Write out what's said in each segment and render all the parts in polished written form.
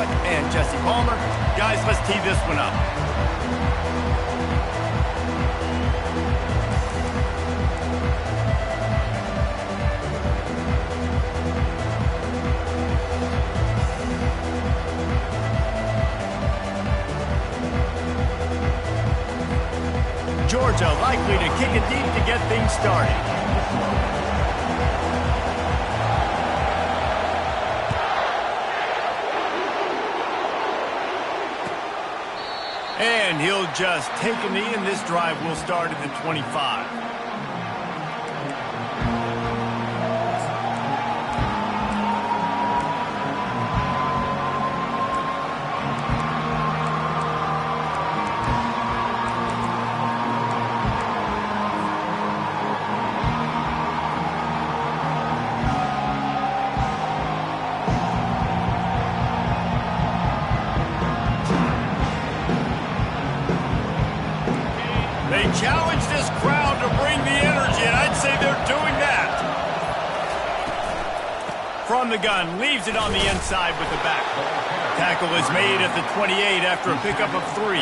and Jesse Palmer. Guys, let's tee this one up. Georgia likely to kick it deep to get things started. And he'll just take a knee, and this drive will start at the 25. They challenge this crowd to bring the energy, and I'd say they're doing that. From the gun, leaves it on the inside with the back. Tackle is made at the 28 after a pickup of 3.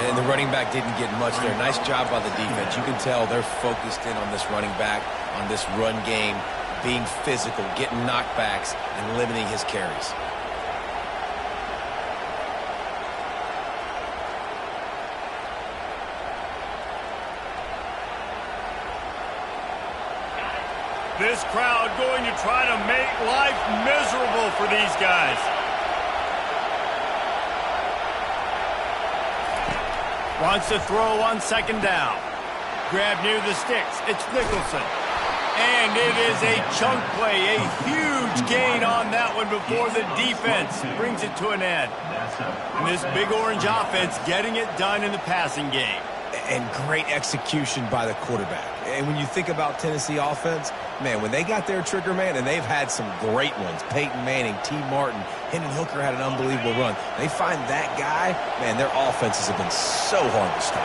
And the running back didn't get much there. Nice job by the defense. You can tell they're focused in on this running back, on this run game, being physical, getting knockbacks, and limiting his carries. This crowd going to try to make life miserable for these guys. Wants to throw on 2nd down. Grab near the sticks. It's Nicholson. And it is a chunk play, a huge gain on that one before the defense brings it to an end. And this Big Orange offense getting it done in the passing game. And great execution by the quarterback. And when you think about Tennessee offense, man, when they got their trigger man, and they've had some great ones, Peyton Manning, T. Martin, Hendon Hooker had an unbelievable run. They find that guy, man, their offenses have been so hard to stop.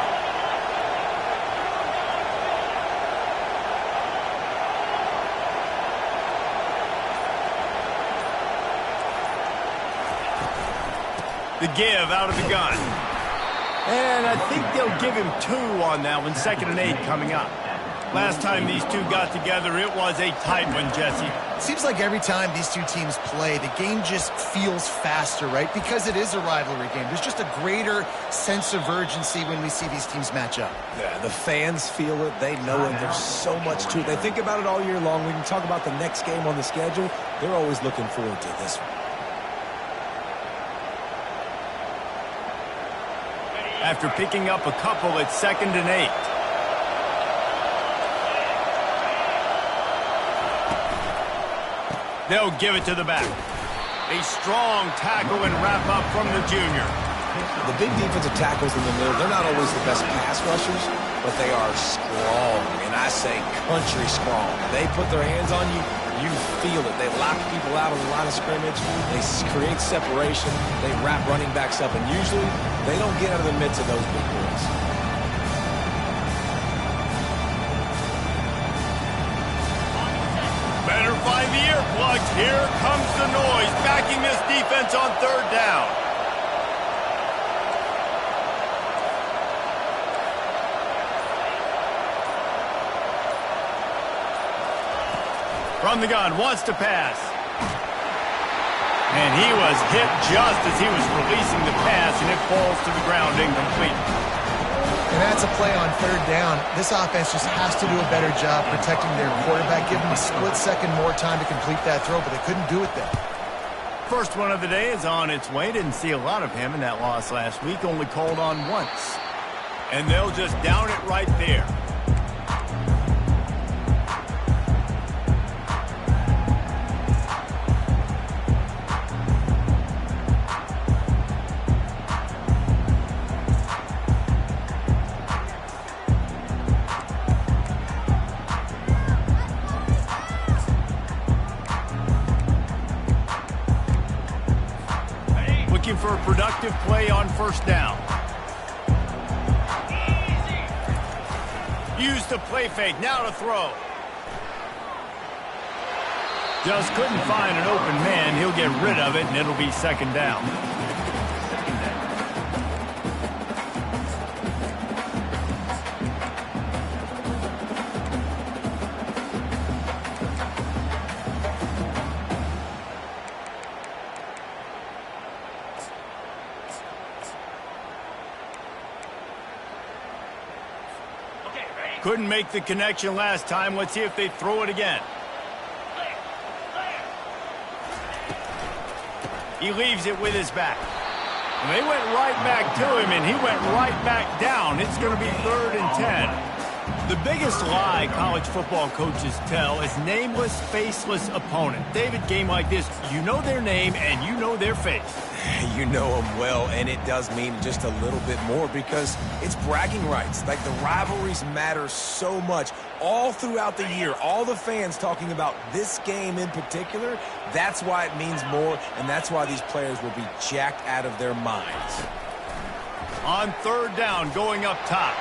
The give out of the gun. And I think they'll give him 2 on that one. 2nd and 8 coming up. Last time these two got together, it was a tight one, Jesse. Seems like every time these two teams play, the game just feels faster, right? Because it is a rivalry game. There's just a greater sense of urgency when we see these teams match up. Yeah, the fans feel it. They know it. There's so much to it. They think about it all year long. We can talk about the next game on the schedule. They're always looking forward to this one. After picking up a couple, it's 2nd and 8. They'll give it to the back. A strong tackle and wrap up from the junior. The big defensive tackles in the middle, they're not always the best pass rushers, but they are strong, and I say country strong. They put their hands on you, you feel it. They lock people out on the line of scrimmage. They create separation. They wrap running backs up, and usually they don't get out of the midst of those big boys. Better find the earplugs. Here comes the noise, backing this defense on 3rd down. From the gun, wants to pass. And he was hit just as he was releasing the pass, and it falls to the ground incomplete. And that's a play on 3rd down. This offense just has to do a better job protecting their quarterback. Give them a split second more time to complete that throw, but they couldn't do it there. First one of the day is on its way. Didn't see a lot of him in that loss last week. Only called on once. And they'll just down it right there. For a productive play on 1st down. Use the play fake. Now to throw. Just couldn't find an open man. He'll get rid of it, and it'll be second down. Couldn't make the connection last time. Let's see if they throw it again. He leaves it with his back. And they went right back to him, and he went right back down. It's going to be 3rd and 10. The biggest lie college football coaches tell is nameless, faceless opponent. David, game like this, you know their name and you know their face. You know them well, and it does mean just a little bit more because it's bragging rights. Like, the rivalries matter so much all throughout the year. All the fans talking about this game in particular, that's why it means more, and that's why these players will be jacked out of their minds. On 3rd down, going up top.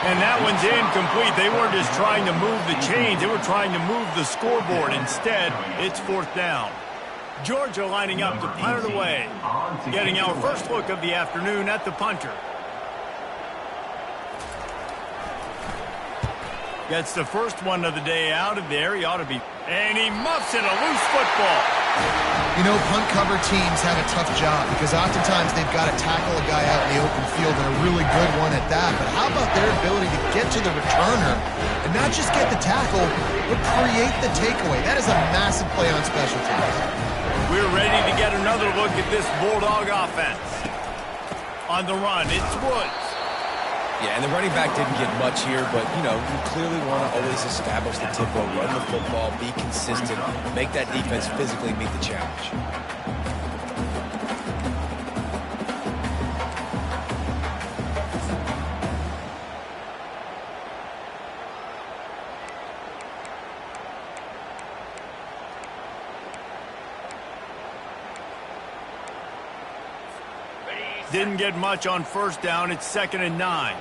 And that one's incomplete. They weren't just trying to move the chains. They were trying to move the scoreboard. Instead, it's 4th down. Georgia lining up to punt it away. Getting our first look of the afternoon at the punter. Gets the first one of the day out of there. He ought to be. And he muffs it, a loose football. You know, punt cover teams have a tough job because oftentimes they've got to tackle a guy out in the open field, and a really good one at that. But how about their ability to get to the returner and not just get the tackle, but create the takeaway? That is a massive play on special teams. We're ready to get another look at this Bulldog offense. On the run, it's Woods. Yeah, and the running back didn't get much here, but, you know, you clearly want to always establish the tempo, run the football, be consistent, make that defense physically meet the challenge. Didn't get much on 1st down. It's 2nd and 9.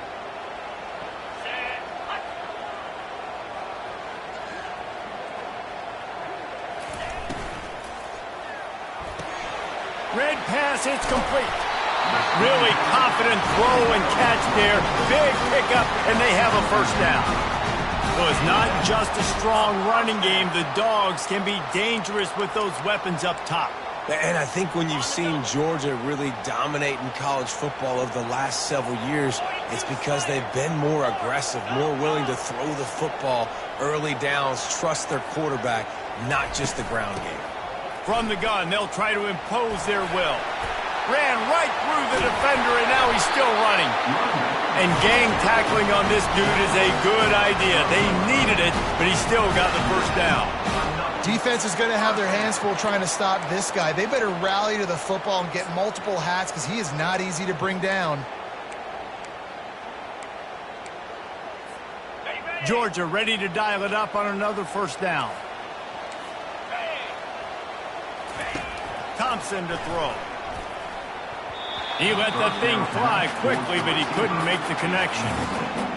Red pass, it's complete. Really confident throw and catch there. Big pickup, and they have a 1st down. So it's not just a strong running game. The Dogs can be dangerous with those weapons up top. And I think when you've seen Georgia really dominate in college football over the last several years, it's because they've been more aggressive, more willing to throw the football early downs, trust their quarterback, not just the ground game. From the gun, they'll try to impose their will. Ran right through the defender, and now he's still running. And gang tackling on this dude is a good idea. They needed it, but he still got the 1st down. Defense is going to have their hands full trying to stop this guy. They better rally to the football and get multiple hats because he is not easy to bring down. Georgia ready to dial it up on another 1st down. Thompson to throw. He let that thing fly quickly, but he couldn't make the connection.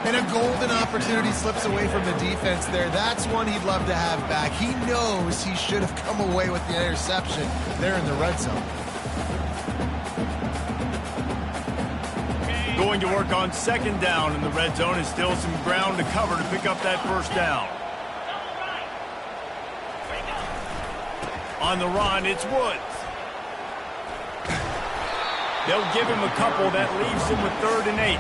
And a golden opportunity slips away from the defense there. That's one he'd love to have back. He knows he should have come away with the interception there in the red zone. Going to work on 2nd down in the red zone, and still some ground to cover to pick up that 1st down. On the run, it's Woods. They'll give him a couple. That leaves him with 3rd and 8.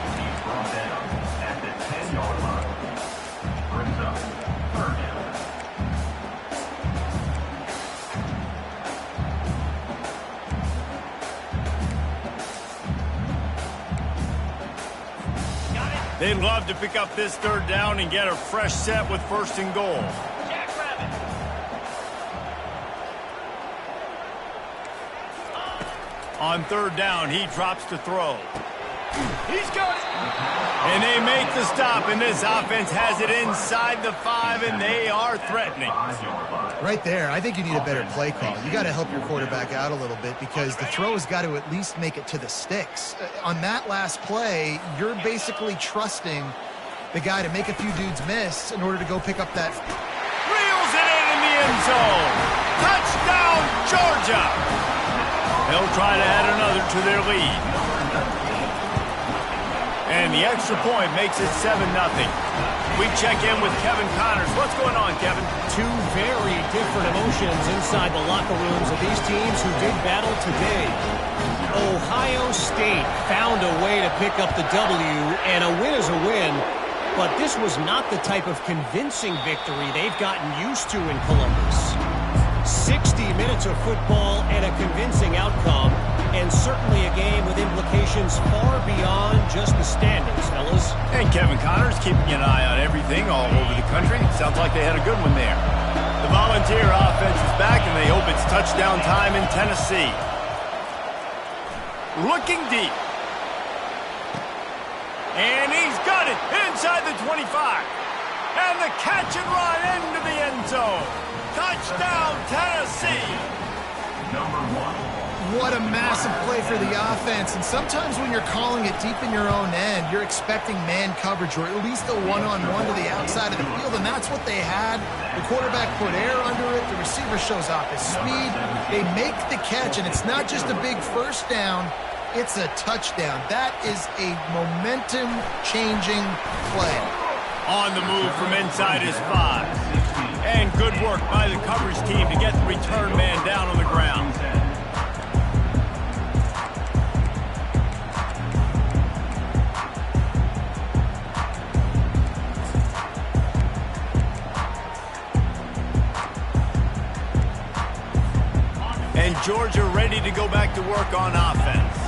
They'd love to pick up this 3rd down and get a fresh set with 1st and goal. On 3rd down, he drops to throw. He's got it! And they make the stop, and this offense has it inside the 5, and they are threatening. Right there, I think you need a better play call. You got to help your quarterback out a little bit because the throw has got to at least make it to the sticks. On that last play, you're basically trusting the guy to make a few dudes miss in order to go pick up that. end zone. Touchdown, Georgia. They'll try to add another to their lead. And the extra point makes it 7-0. We check in with Kevin Connors. What's going on, Kevin? Two very different emotions inside the locker rooms of these teams who did battle today. Ohio State found a way to pick up the W, and a win is a win. But this was not the type of convincing victory they've gotten used to in Columbus. 60 minutes of football and a convincing outcome, and certainly a game with implications far beyond just the standings, fellas. And Kevin Connors keeping an eye on everything all over the country. Sounds like they had a good one there. The Volunteer offense is back, and they hope it's touchdown time in Tennessee. Looking deep. And he's got it inside the 25. And the catch and run into the end zone. Touchdown, Tennessee. What a massive play for the offense. And sometimes when you're calling it deep in your own end, you're expecting man coverage or at least a one-on-one to the outside of the field, and that's what they had. The quarterback put air under it. The receiver shows off his speed. They make the catch, and it's not just a big first down. It's a touchdown. That is a momentum-changing play. On the move from inside his 5. And good work by the coverage team to get the return man down on the ground. And Georgia ready to go back to work on offense.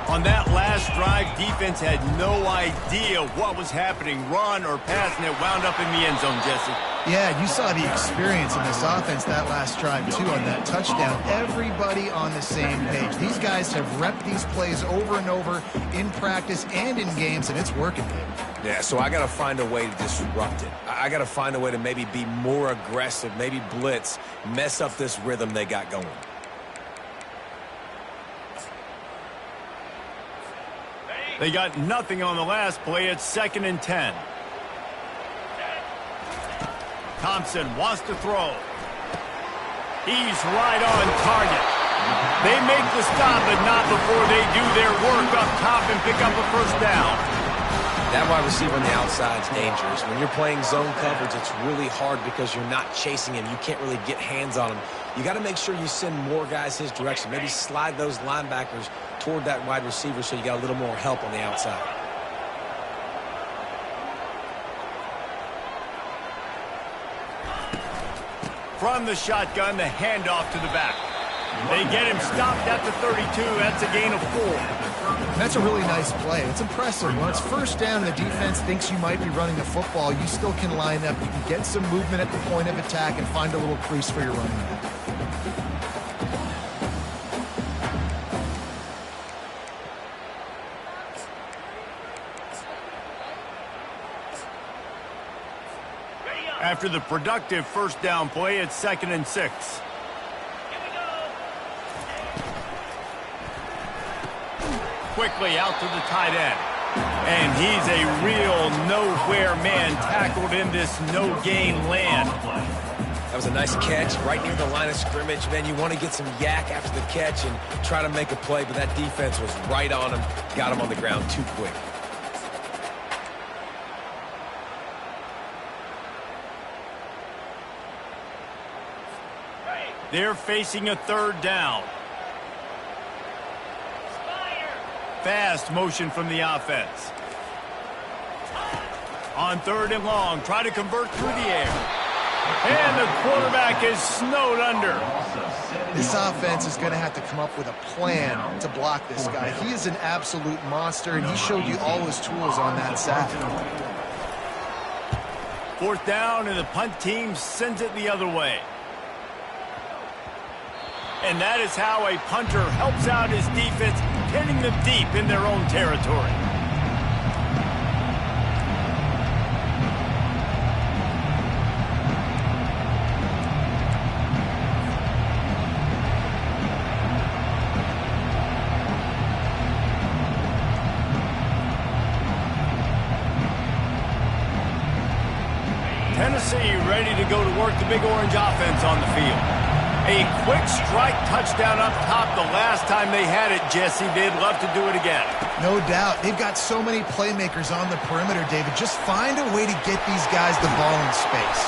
On that last drive, defense had no idea what was happening, run or pass, and it wound up in the end zone, Jesse. Yeah, you saw the experience in this offense that last drive, too, on that touchdown. Everybody on the same page. These guys have repped these plays over and over in practice and in games, and it's working. Yeah, so I got to find a way to disrupt it. I got to find a way to maybe be more aggressive, maybe blitz, mess up this rhythm they got going. They got nothing on the last play. It's 2nd and 10. Thompson wants to throw. He's right on target. They make the stop, but not before they do their work up top and pick up a first down. That wide receiver on the outside is dangerous. When you're playing zone coverage, it's really hard because you're not chasing him. You can't really get hands on him. You got to make sure you send more guys his direction. Maybe slide those linebackers toward that wide receiver so you got a little more help on the outside. From the shotgun, the handoff to the back. They get him stopped at the 32. That's a gain of 4. That's a really nice play. It's impressive. When it's first down and the defense thinks you might be running the football, you still can line up. You can get some movement at the point of attack and find a little crease for your running back. After the productive first down play, it's 2nd and 6. Quickly out to the tight end. And he's a real nowhere man tackled in this no-gain land. That was a nice catch right near the line of scrimmage. Man, you want to get some yak after the catch and try to make a play, but that defense was right on him. Got him on the ground too quick. They're facing a 3rd down. Fast motion from the offense. On 3rd and long, try to convert through the air. And the quarterback is snowed under. This offense is going to have to come up with a plan to block this guy. He is an absolute monster, and he showed you all his tools on that sack. 4th down, and the punt team sends it the other way. And that is how a punter helps out his defense, hitting them deep in their own territory. see, ready to go to work the Big Orange offense on the field. A quick strike touchdown up top the last time they had it, Jesse. They'd love to do it again. No doubt. They've got so many playmakers on the perimeter, David. Just find a way to get these guys the ball in space.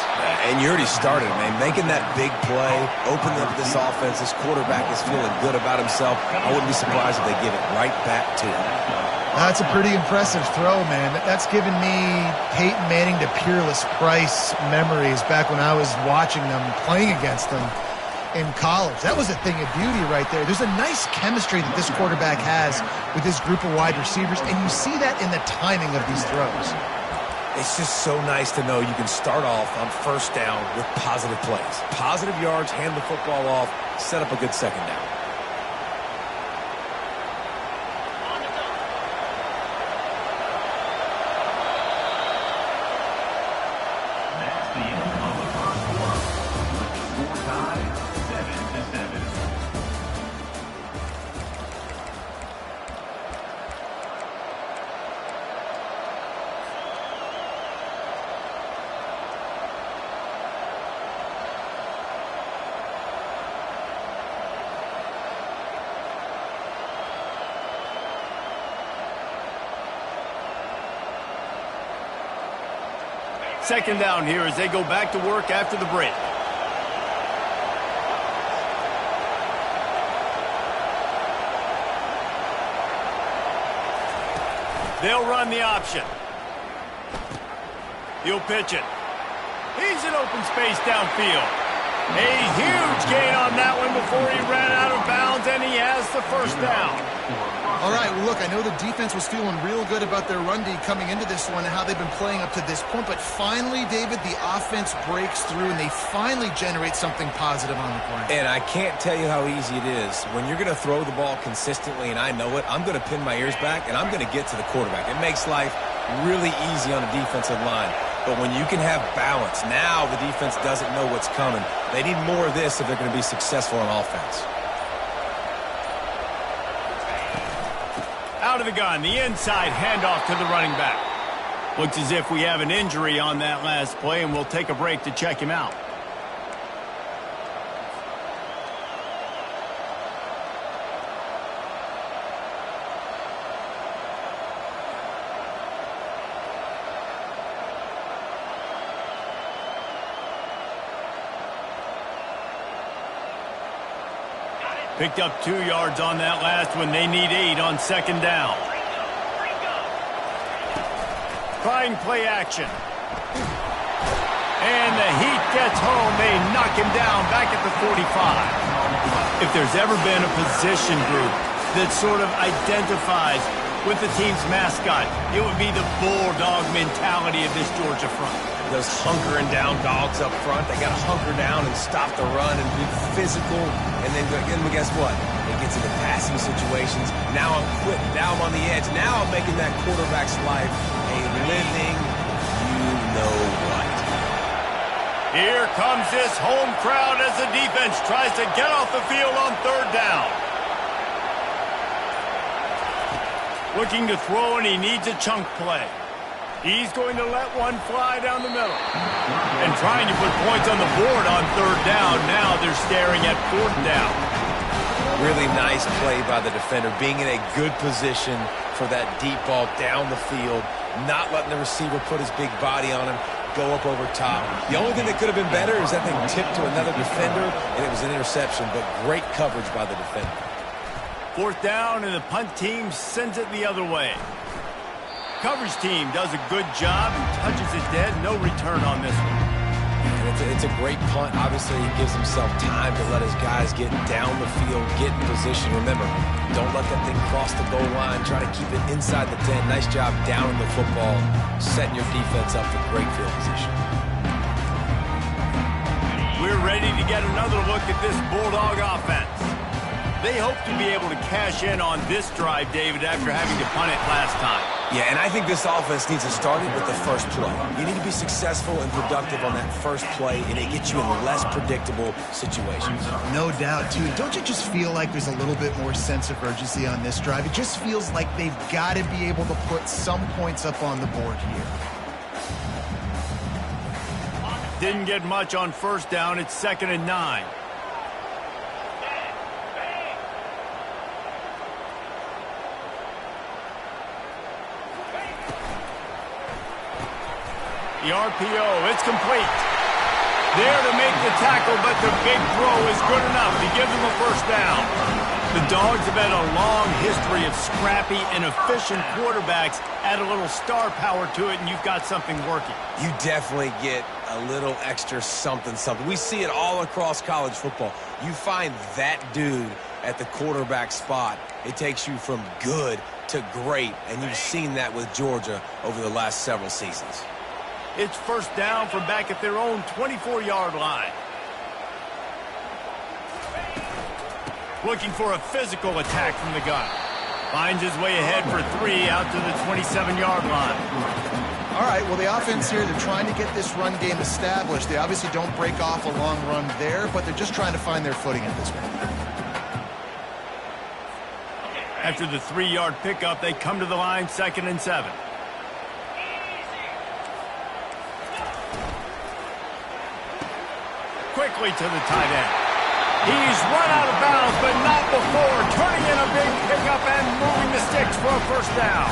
And you already started, man. Making that big play, opening up this offense. This quarterback is feeling good about himself. I wouldn't be surprised if they give it right back to him. That's a pretty impressive throw, man. That's given me Peyton Manning to Peerless Price memories back when I was watching them, playing against them in college. That was a thing of beauty right there. There's a nice chemistry that this quarterback has with his group of wide receivers, and you see that in the timing of these throws. It's just so nice to know you can start off on first down with positive plays. Positive yards, hand the football off, set up a good second down. Second down here as they go back to work after the break. They'll run the option. He'll pitch it. He's in open space downfield. A huge gain on that one before he ran out of bounds, and he has the first down. All right, well, look, I know the defense was feeling real good about their run D coming into this one and how they've been playing up to this point, but finally, David, the offense breaks through and they finally generate something positive on the play. And I can't tell you how easy it is. When you're going to throw the ball consistently, and I know it, I'm going to pin my ears back, and I'm going to get to the quarterback. It makes life really easy on the defensive line. But when you can have balance, now the defense doesn't know what's coming. They need more of this if they're going to be successful on offense. Out of the gun, the inside handoff to the running back. Looks as if we have an injury on that last play, and we'll take a break to check him out. Picked up 2 yards on that last one. They need 8 on second down. Trying play action. And the Heat gets home. They knock him down back at the 45. If there's ever been a position group that sort of identifies with the team's mascot, it would be the bulldog mentality of this Georgia front. Those hunkering down dogs up front, they got to hunker down and stop the run and be physical. And then guess what? It gets into passing situations. Now I'm quick. Now I'm on the edge. Now I'm making that quarterback's life a living you-know-what. Here comes this home crowd as the defense tries to get off the field on third down. Looking to throw, and he needs a chunk play. He's going to let one fly down the middle. And trying to put points on the board on third down. Now they're staring at fourth down. Really nice play by the defender, being in a good position for that deep ball down the field, not letting the receiver put his big body on him, go up over top. The only thing that could have been better is that thing tipped to another defender, and it was an interception, but great coverage by the defender. Fourth down, and the punt team sends it the other way. Coverage team does a good job and touches it dead. No return on this one. And it's a great punt. Obviously, he gives himself time to let his guys get down the field, get in position. Remember, don't let that thing cross the goal line. Try to keep it inside the 10. Nice job down in the football, setting your defense up for great field position. We're ready to get another look at this Bulldog offense. They hope to be able to cash in on this drive, David, after having to punt it last time. Yeah, and I think this offense needs to start it with the first play. You need to be successful and productive on that first play, and it gets you in less predictable situations. No doubt, too. Don't you just feel like there's a little bit more sense of urgency on this drive? It just feels like they've got to be able to put some points up on the board here. Didn't get much on first down. It's 2nd and 9. The RPO, it's complete. There to make the tackle, but the big throw is good enough to give them a first down. The Dogs have had a long history of scrappy and efficient quarterbacks. Add a little star power to it, and you've got something working. You definitely get a little extra something. We see it all across college football. You find that dude at the quarterback spot, it takes you from good to great, and you've seen that with Georgia over the last several seasons. It's first down from back at their own 24-yard line. Looking for a physical attack from the gun. Finds his way ahead for 3 out to the 27-yard line. All right, well, the offense here, they're trying to get this run game established. They obviously don't break off a long run there, but they're just trying to find their footing at this point. After the 3-yard pickup, they come to the line, 2nd and 7. Quickly to the tight end. He's run out of bounds, but not before turning in a big pickup and moving the sticks for a first down.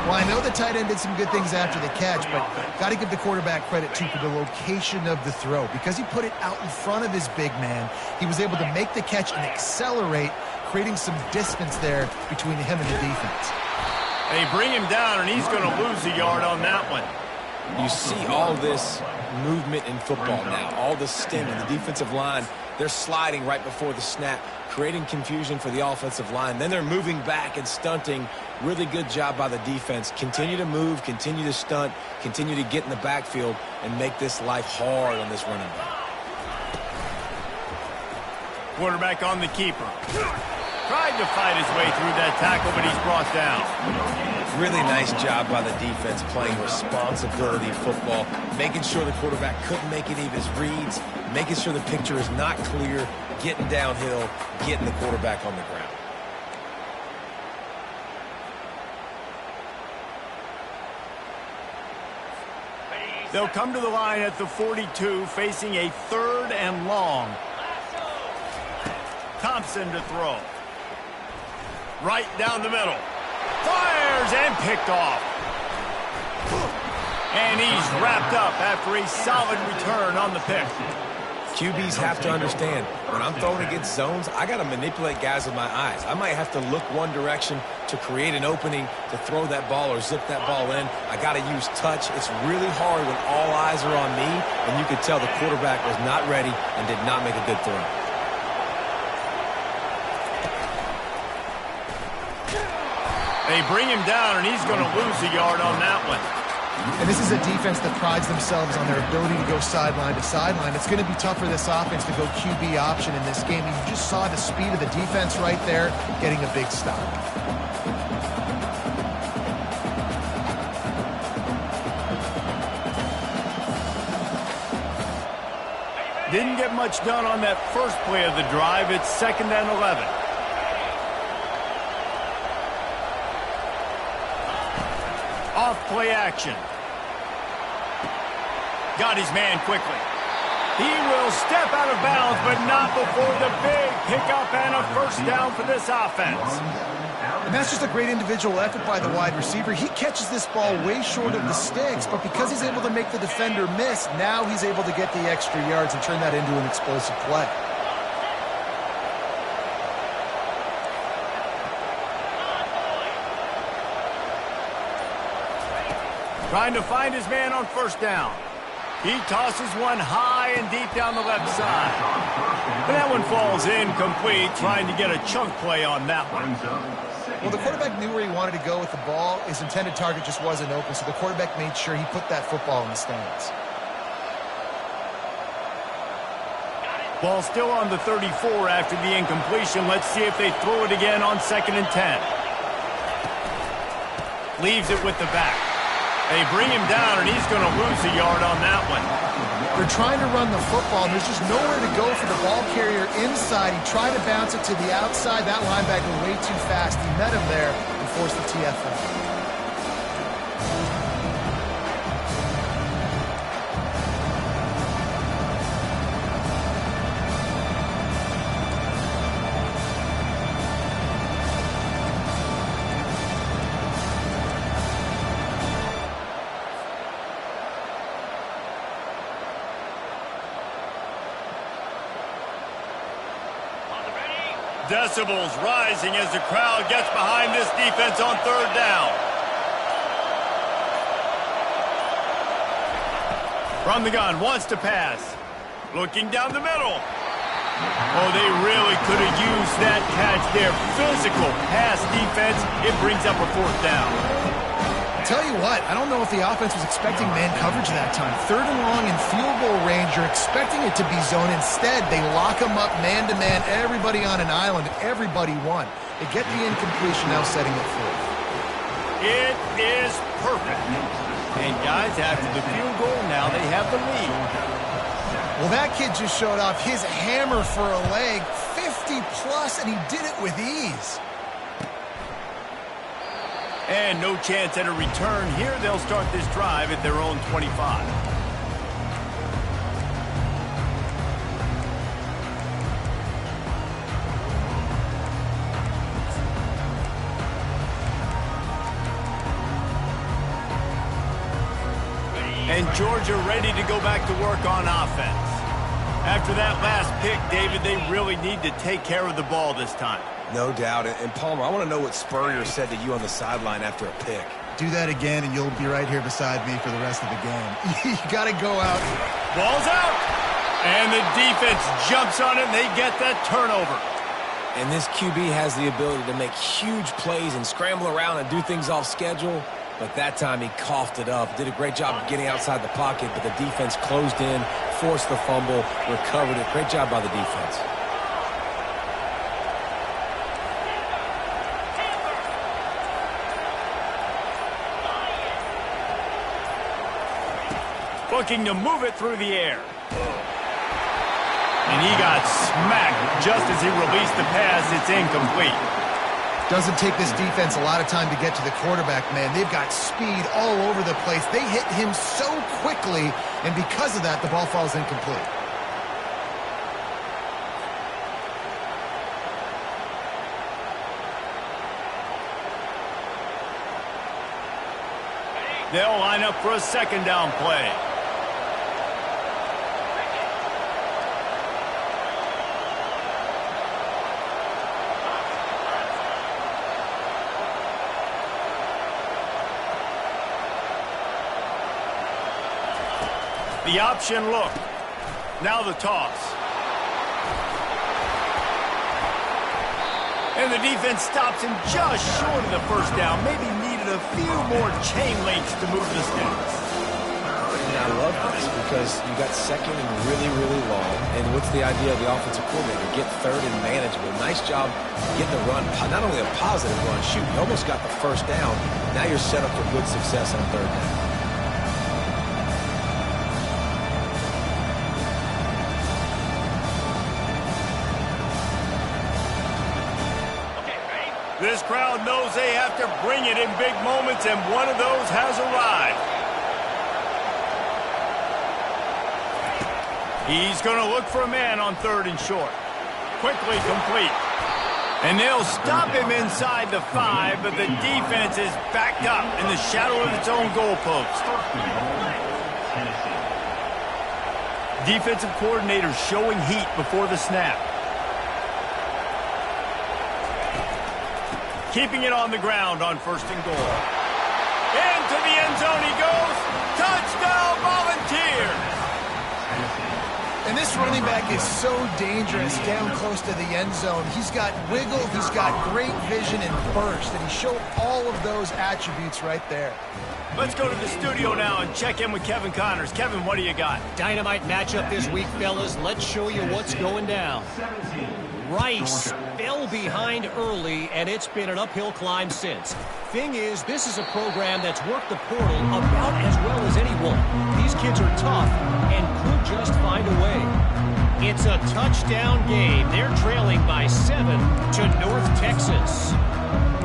Well, I know the tight end did some good things after the catch, but got to give the quarterback credit, too, for the location of the throw. Because he put it out in front of his big man, he was able to make the catch and accelerate, creating some distance there between him and the defense. They bring him down, and he's going to lose a yard on that one. You see all this movement in football now, all the stem in the defensive line. They're sliding right before the snap, creating confusion for the offensive line. Then they're moving back and stunting. Really good job by the defense. Continue to move, continue to stunt, continue to get in the backfield and make this life hard on this running back. Quarterback on the keeper. Tried to fight his way through that tackle, but he's brought down. Really nice job by the defense playing responsibility football, making sure the quarterback couldn't make any of his reads, making sure the picture is not clear, getting downhill, getting the quarterback on the ground. They'll come to the line at the 42, facing a 3rd and long. Thompson to throw. Right down the middle. Fires and picked off. And he's wrapped up after a solid return on the pick. QBs have to understand, when I'm throwing against zones, I got to manipulate guys with my eyes. I might have to look one direction to create an opening to throw that ball or zip that ball in. I got to use touch. It's really hard when all eyes are on me, and you could tell the quarterback was not ready and did not make a good throw. They bring him down, and he's going to lose a yard on that one. And this is a defense that prides themselves on their ability to go sideline to sideline. It's going to be tough for this offense to go QB option in this game. You just saw the speed of the defense right there, getting a big stop. Didn't get much done on that first play of the drive. It's 2nd and 11. Off play action. Got his man quickly. He will step out of bounds, but not before the big pickup and a first down for this offense. And that's just a great individual effort by the wide receiver. He catches this ball way short of the sticks, but because he's able to make the defender miss, now he's able to get the extra yards and turn that into an explosive play. Trying to find his man on first down. He tosses one high and deep down the left side. But that one falls incomplete, trying to get a chunk play on that one. Well, the quarterback knew where he wanted to go with the ball. His intended target just wasn't open, so the quarterback made sure he put that football in the stands. Ball still on the 34 after the incompletion. Let's see if they throw it again on 2nd and 10. Leaves it with the back. They bring him down, and he's going to lose a yard on that one. They're trying to run the football, and there's just nowhere to go for the ball carrier inside. He tried to bounce it to the outside. That linebacker way too fast. He met him there and forced the TFL. Decibels rising as the crowd gets behind this defense on third down. From the gun, wants to pass. Looking down the middle. Oh, they really could have used that catch there. Physical pass defense. It brings up a fourth down. Tell you what, I don't know if the offense was expecting man coverage that time. Third and long in field goal range, you're expecting it to be zone. Instead, they lock them up man-to-man, everybody on an island, everybody won. They get the incompletion, now setting it forth. It is perfect. And guys, after the field goal, now they have the lead. Well, that kid just showed off his hammer for a leg, 50-plus, and he did it with ease. And no chance at a return here. They'll start this drive at their own 25. And Georgia ready to go back to work on offense. After that last pick, David, they really need to take care of the ball this time. No doubt. And Palmer, I want to know what Spurrier said to you on the sideline after a pick. Do that again, and you'll be right here beside me for the rest of the game. You got to go out. Ball's out. And the defense jumps on it, and they get that turnover. And this QB has the ability to make huge plays and scramble around and do things off schedule. But that time he coughed it up. Did a great job of getting outside the pocket, but the defense closed in, forced the fumble, recovered it. Great job by the defense. Looking to move it through the air. And he got smacked just as he released the pass. It's incomplete. Doesn't take this defense a lot of time to get to the quarterback, man. They've got speed all over the place. They hit him so quickly, and because of that, the ball falls incomplete. They'll line up for a second down play. The option look. Now the toss. And the defense stops him just short of the first down. Maybe needed a few more chain links to move the sticks. And I love this because you got second and really, really long. And what's the idea of the offensive coordinator? Get third and manageable. Nice job getting the run. Not only a positive run, shoot, you almost got the first down. Now you're set up for good success on third down. This crowd knows they have to bring it in big moments, and one of those has arrived. He's going to look for a man on third and short. Quickly complete. And they'll stop him inside the 5, but the defense is backed up in the shadow of its own goalpost. Defensive coordinator showing heat before the snap. Keeping it on the ground on first and goal. Into the end zone he goes. Touchdown, Volunteers! And this running back is so dangerous down close to the end zone. He's got wiggle, he's got great vision and burst, and he showed all of those attributes right there. Let's go to the studio now and check in with Kevin Connors. Kevin, what do you got? Dynamite matchup this week, fellas. Let's show you what's going down. Rice fell behind early, and it's been an uphill climb since. Thing is, this is a program that's worked the portal about as well as anyone. These kids are tough and could just find a way. It's a touchdown game. They're trailing by 7 to North Texas.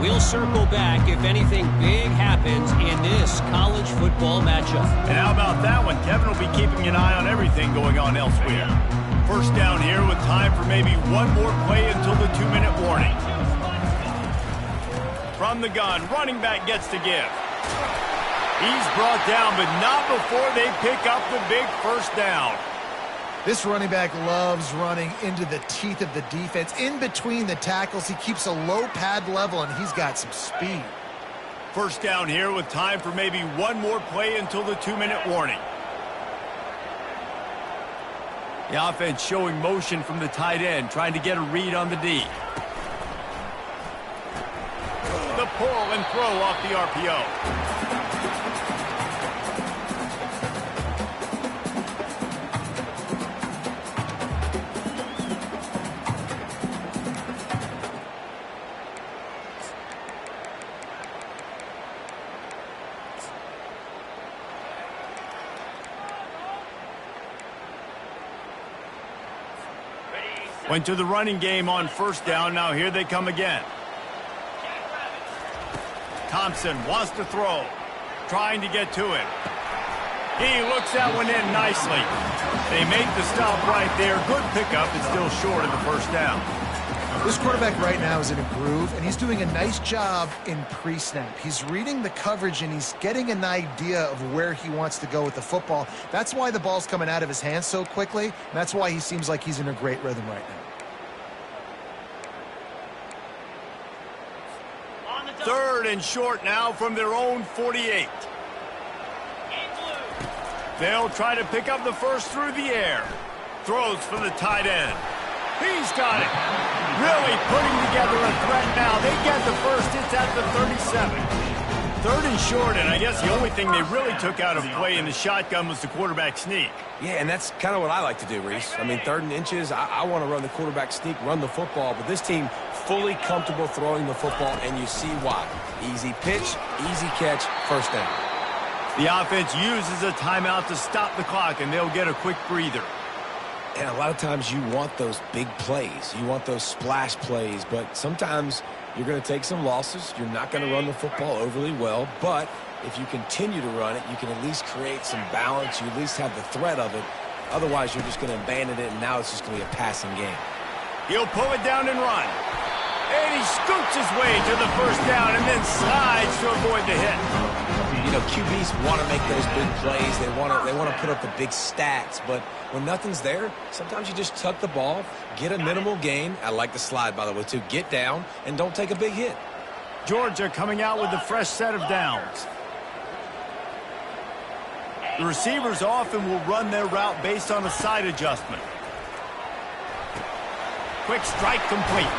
We'll circle back if anything big happens in this college football matchup. And how about that one? Kevin will be keeping an eye on everything going on elsewhere. First down here with time for maybe one more play until the 2-minute warning. From the gun, running back gets to give. He's brought down, but not before they pick up the big first down. This running back loves running into the teeth of the defense. In between the tackles, he keeps a low pad level, and he's got some speed. First down here with time for maybe one more play until the 2-minute warning. The offense showing motion from the tight end, trying to get a read on the D. The pull and throw off the RPO. Went to the running game on first down. Now here they come again. Thompson wants to throw. Trying to get to it. He looks that one in nicely. They make the stop right there. Good pickup, but still short of the first down. This quarterback right now is in a groove, and he's doing a nice job in pre-snap. He's reading the coverage, and he's getting an idea of where he wants to go with the football. That's why the ball's coming out of his hands so quickly, and that's why he seems like he's in a great rhythm right now. Third and short now from their own 48. They'll try to pick up the first through the air. Throws for the tight end. He's got it. Really putting together a threat now. They get the first. It's at the 37. Third and short, and I guess the only thing they really took out of play in the shotgun was the quarterback sneak. Yeah, and that's kind of what I like to do, Reese. I mean, 3rd and inches, I want to run the quarterback sneak, run the football, but this team fully comfortable throwing the football, and you see why. Easy pitch, easy catch, first down. The offense uses a timeout to stop the clock, and they'll get a quick breather. And a lot of times you want those big plays. You want those splash plays, but sometimes you're going to take some losses. You're not going to run the football overly well, but if you continue to run it, you can at least create some balance. You at least have the threat of it. Otherwise, you're just going to abandon it, and now it's just going to be a passing game. He'll pull it down and run. And he scoots his way to the first down and then slides to avoid the hit. You know, QBs want to make those big plays. They want to put up the big stats, but when nothing's there, sometimes you just tuck the ball, get a minimal gain. I like the slide, by the way, too. Get down and don't take a big hit. Georgia coming out with a fresh set of downs. The receivers often will run their route based on a side adjustment. Quick strike complete.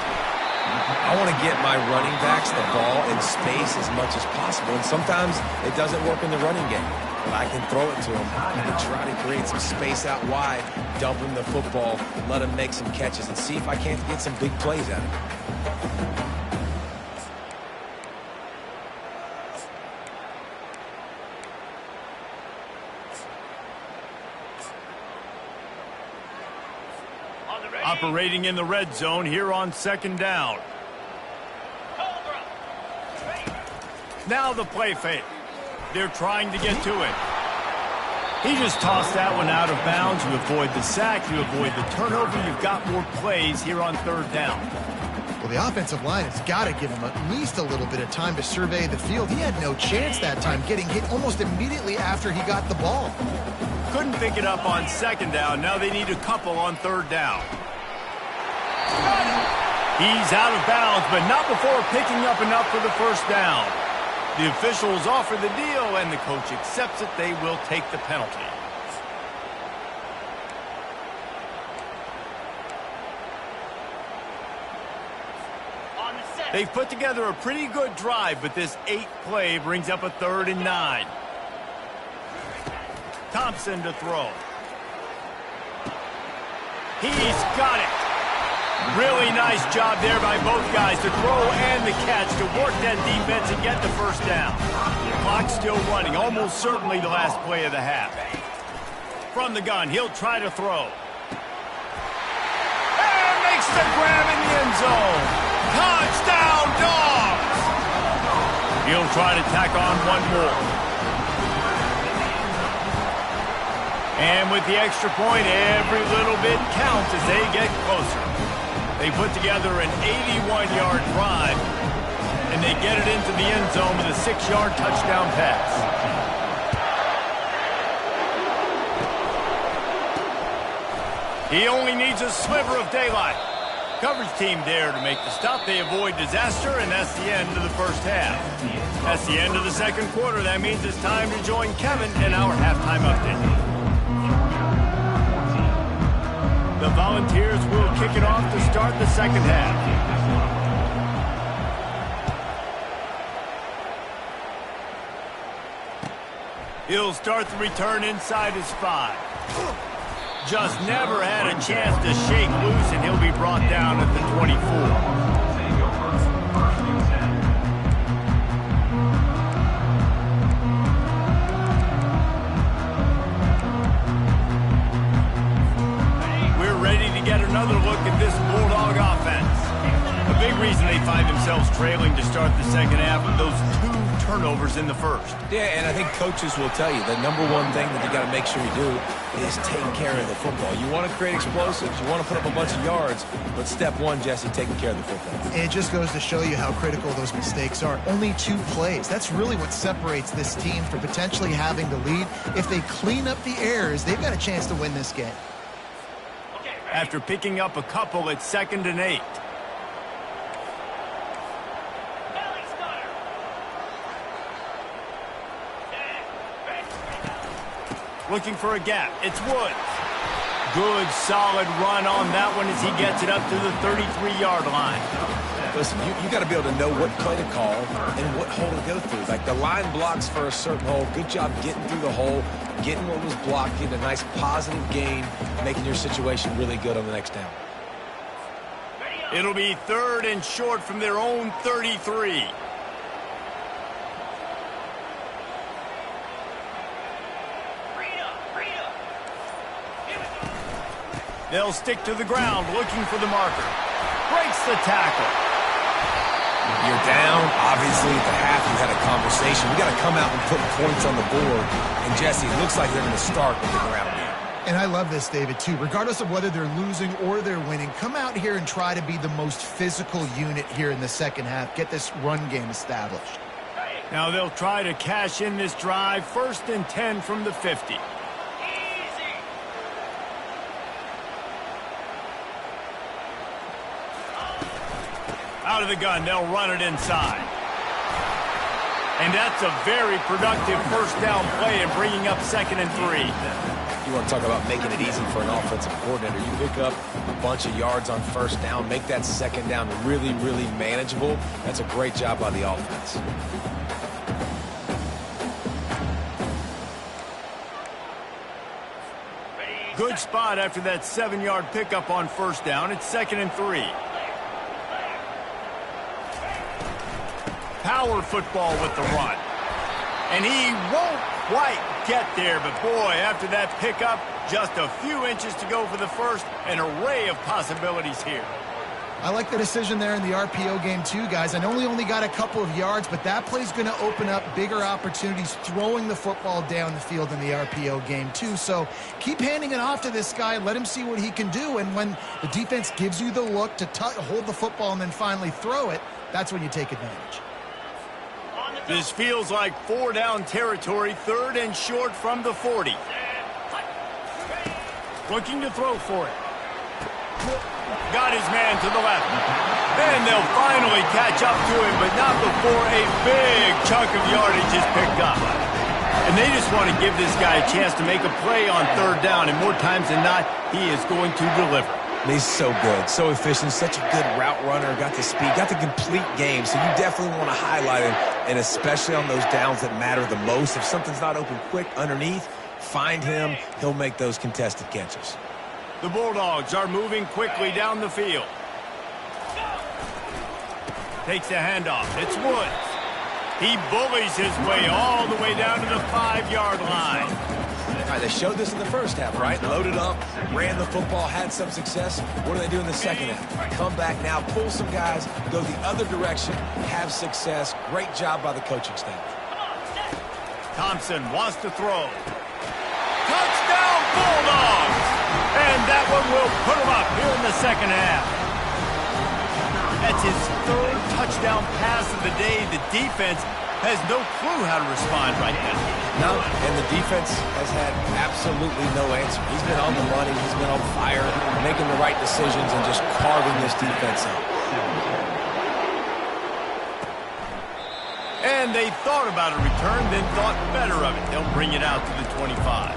I want to get my running backs the ball in space as much as possible, and sometimes it doesn't work in the running game. But I can throw it to them. I can try to create some space out wide, dump him the football, let him make some catches, and see if I can't get some big plays out of him. Operating in the red zone here on 2nd down. Now the play fake. They're trying to get to it. He just tossed that one out of bounds. You avoid the sack, you avoid the turnover. You've got more plays here on 3rd down. Well, the offensive line has got to give him at least a little bit of time to survey the field. He had no chance that time, getting hit almost immediately after he got the ball. Couldn't pick it up on 2nd down. Now they need a couple on 3rd down. He's out of bounds, but not before picking up enough for the first down. The officials offer the deal, and the coach accepts it. They will take the penalty. They've put together a pretty good drive, but this 8th play brings up a 3rd and 9. Thompson to throw. He's got it. Really nice job there by both guys to throw and the catch to work that defense and get the first down. Clock still running, almost certainly the last play of the half. From the gun, he'll try to throw. And makes the grab in the end zone. Touchdown, Dogs! He'll try to tack on one more. And with the extra point, every little bit counts as they get closer. They put together an 81-yard drive, and they get it into the end zone with a 6-yard touchdown pass. He only needs a sliver of daylight. Coverage team there to make the stop. They avoid disaster, and that's the end of the first half. That's the end of the second quarter. That means it's time to join Kevin in our halftime update. The Volunteers will kick it off to start the second half. He'll start the return inside his 5. Just never had a chance to shake loose, and he'll be brought down at the 24. We're ready to get another look at this Bulldog offense. A big reason they find themselves trailing to start the second half with those 2 turnovers in the first. Yeah, and I think coaches will tell you the number one thing that you got to make sure you do is take care of the football. You want to create explosives, you want to put up a bunch of yards, but step one, Jesse, taking care of the football. It just goes to show you how critical those mistakes are. Only 2 plays. That's really what separates this team from potentially having the lead. If they clean up the errors, they've got a chance to win this game. After picking up a couple, it's 2nd and 8. Looking for a gap. It's Woods. Good, solid run on that one as he gets it up to the 33-yard line. Listen, you got to be able to know what play to call and what hole to go through. Like the line blocks for a certain hole. Good job getting through the hole, getting what was blocked, getting a nice positive gain, making your situation really good on the next down. It'll be 3rd and short from their own 33. They'll stick to the ground, looking for the marker. Breaks the tackle. You're down. Obviously, at the half, you had a conversation. We got to come out and put points on the board. And, Jesse, it looks like they're going to start with the ground game. And I love this, David, too. Regardless of whether they're losing or they're winning, come out here and try to be the most physical unit here in the second half. Get this run game established. Now they'll try to cash in this drive. 1st and 10 from the 50. Out of the gun, they'll run it inside. And that's a very productive first down play and bringing up 2nd and 3. You want to talk about making it easy for an offensive coordinator. You pick up a bunch of yards on first down, make that second down really, really manageable. That's a great job by the offense. Good spot after that 7-yard pickup on first down. It's 2nd and 3. Power football with the run. And he won't quite get there, but boy, after that pickup, just a few inches to go for the first. An array of possibilities here. I like the decision there in the RPO game too, guys. I know he only got a couple of yards, but that play's going to open up bigger opportunities throwing the football down the field in the RPO game too. So keep handing it off to this guy. Let him see what he can do. And when the defense gives you the look to hold the football and then finally throw it, that's when you take advantage. This feels like 4-down territory, 3rd and short from the 40. Looking to throw for it. Got his man to the left. And they'll finally catch up to him, but not before a big chunk of yardage is picked up. And they just want to give this guy a chance to make a play on 3rd down, and more times than not, he is going to deliver. He's so good, so efficient, such a good route runner, got the speed, got the complete game, so you definitely want to highlight him, and especially on those downs that matter the most. If something's not open quick underneath, find him, he'll make those contested catches. The Bulldogs are moving quickly down the field. Takes the handoff. It's Woods. He bullies his way all the way down to the 5-yard line. All right, they showed this in the first half, right? Loaded up, ran the football, had some success. What do they do in the second half? Come back now, pull some guys, go the other direction, have success. Great job by the coaching staff. Thompson wants to throw. Touchdown, Bulldogs! And that one will put him up here in the second half. That's his 3rd touchdown pass of the day. The defense has no clue how to respond right now. No, and the defense has had absolutely no answer. He's been on the money. He's been on fire, making the right decisions and just carving this defense up. And they thought about a return, then thought better of it. They'll bring it out to the 25.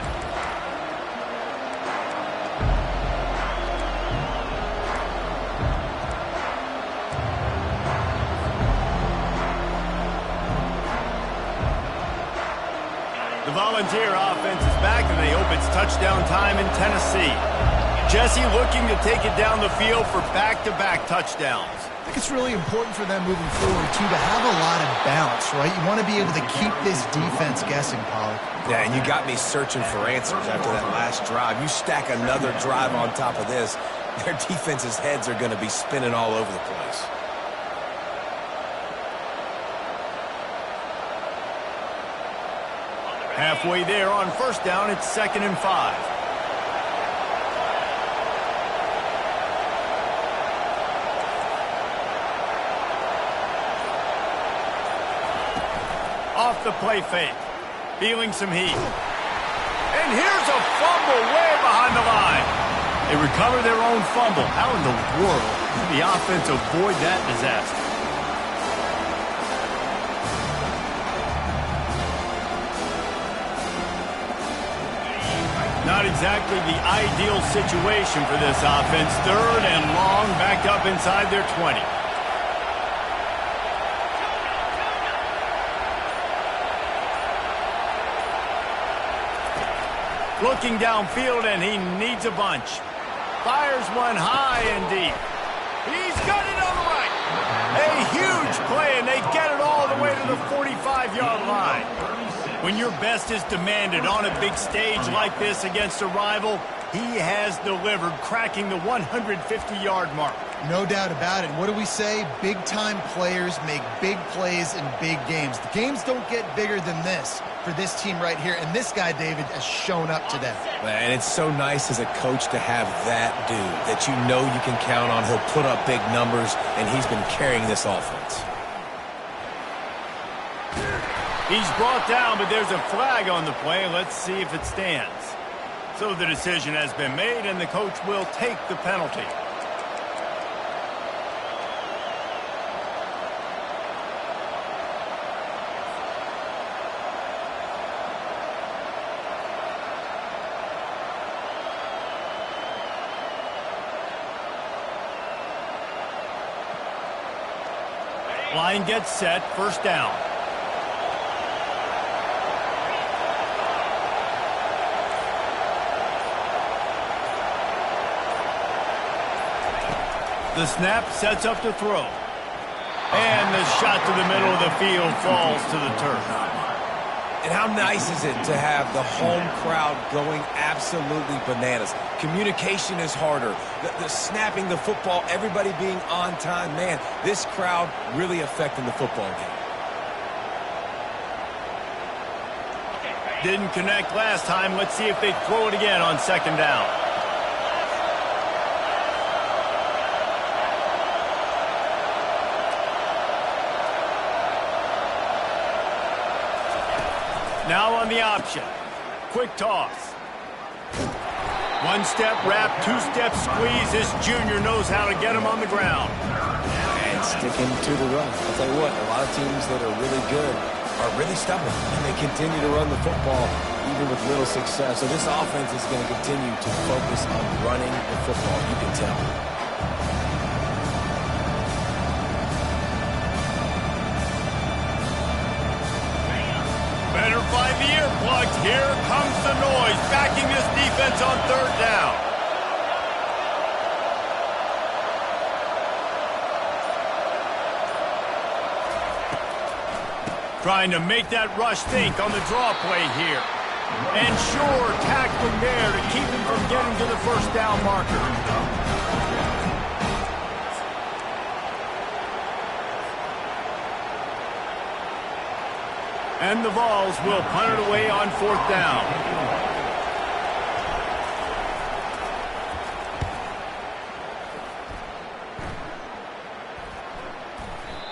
The Volunteer offense is back, and they hope it's touchdown time in Tennessee. Jesse looking to take it down the field for back-to-back touchdowns. I think it's really important for them moving forward, too, to have a lot of balance, right? You want to be able to keep this defense guessing, Pollard. Yeah, and you got me searching for answers after that last drive. You stack another drive on top of this, their defense's heads are going to be spinning all over the place. Halfway there on first down, it's 2nd and 5. Off the play fake, feeling some heat. And here's a fumble way behind the line. They recover their own fumble. How in the world did the offense avoid that disaster? Not exactly the ideal situation for this offense. 3rd and long, backed up inside their 20. Looking downfield, and he needs a bunch. Fires one high and deep. He's got it on the right. A huge play, and they get it all the way to the 45-yard line. When your best is demanded on a big stage like this against a rival, he has delivered, cracking the 150-yard mark. No doubt about it. What do we say? Big-time players make big plays in big games. The games don't get bigger than this for this team right here, and this guy, David, has shown up today. And it's so nice as a coach to have that dude that you know you can count on. He'll put up big numbers, and he's been carrying this offense. He's brought down, but there's a flag on the play. Let's see if it stands. So the decision has been made, and the coach will take the penalty. Line gets set, first down. The snap sets up to throw. And the shot to the middle of the field falls to the turf. And how nice is it to have the home crowd going absolutely bananas? Communication is harder. The snapping the football, everybody being on time. Man, this crowd really affecting the football game. Didn't connect last time. Let's see if they throw it again on 2nd down. Now on the option. Quick toss. One step wrap, 2-step squeeze. This junior knows how to get him on the ground. And sticking to the run. I'll tell you what, a lot of teams that are really good are really stubborn. And they continue to run the football even with little success. So this offense is going to continue to focus on running the football. You can tell. Better find the earplugs. Here comes the noise, backing this defense on 3rd down. Trying to make that rush think on the draw play here. And sure, tackling there to keep him from getting to the 1st down marker. And the Vols will punt it away on 4th down.